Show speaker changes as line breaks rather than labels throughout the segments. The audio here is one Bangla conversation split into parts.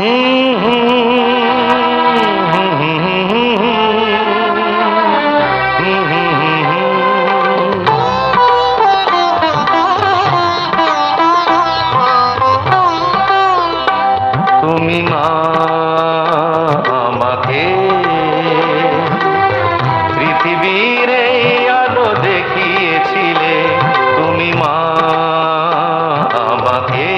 তুমি মা আমাকে পৃথিবীর এই আলো দেখিয়েছিলে, তুমি মা আমাকে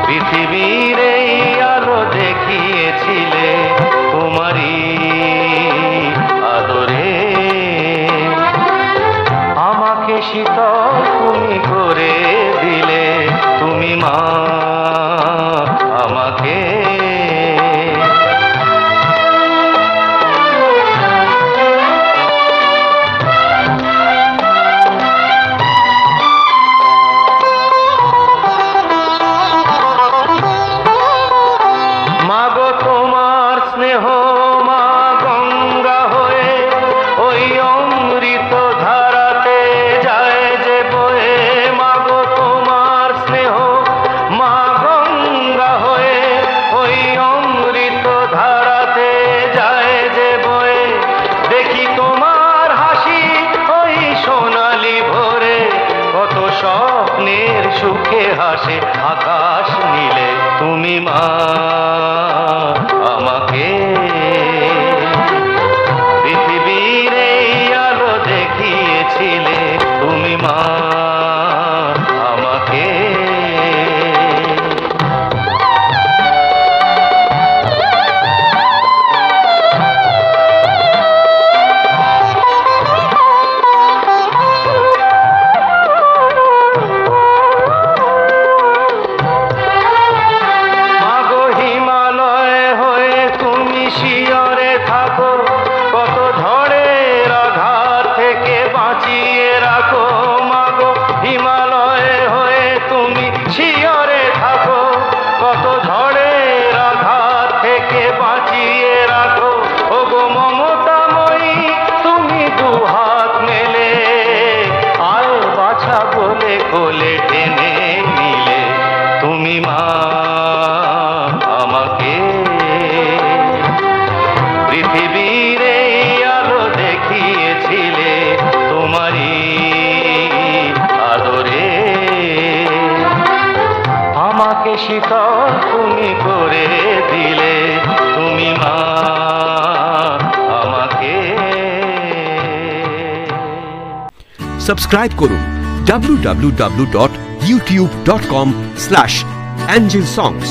পৃথিবীর এই আলো দেখিয়েছিলে, তোমারই আদরে আমাকে শীতল তুমি করে দিলে, তুমি মা আমাকে। মাগো তোমার স্নেহ মা গঙ্গা হয়ে ওই অমৃত ধারাতে যায় যে বয়ে, মাগো তোমার স্নেহ মা গঙ্গা হয়ে ওই অমৃত ধারাতে যায় যে বয়ে, দেখি তোমার হাসি ওই সোনালি ভোরে, কত স্বপ্নের সুখে হাসে আকাশ নীলে, তুমি মা আমাকে পৃথিবীর এই আলো দেখিয়েছিলে, তুমি মা আমাকে। মাগো হিমালয় হয়ে তুমি শিয়রে থাকো, কত ঝড়ের আঘাত থেকে বাঁচিয়ে রাখো, মাগো হিমালয় হয়ে তুমি শিয়রে থাকো, কত ঝড়ের আঘাত থেকে বাঁচিয়ে রাখো, ওগো মমতাময়ী তুমি দুহাত মেলে আয় বাছা বলে কোলে টেনে নিলে, তুমি মা আমাকে পৃথিবীর এই আলো দেখিয়েছিলে, তোমারই আদরে আমাকে শীতল তুমি করে দিলে, তুমি মা আমাকে।
সাবস্ক্রাইব করুন www.youtube.com/angelsongs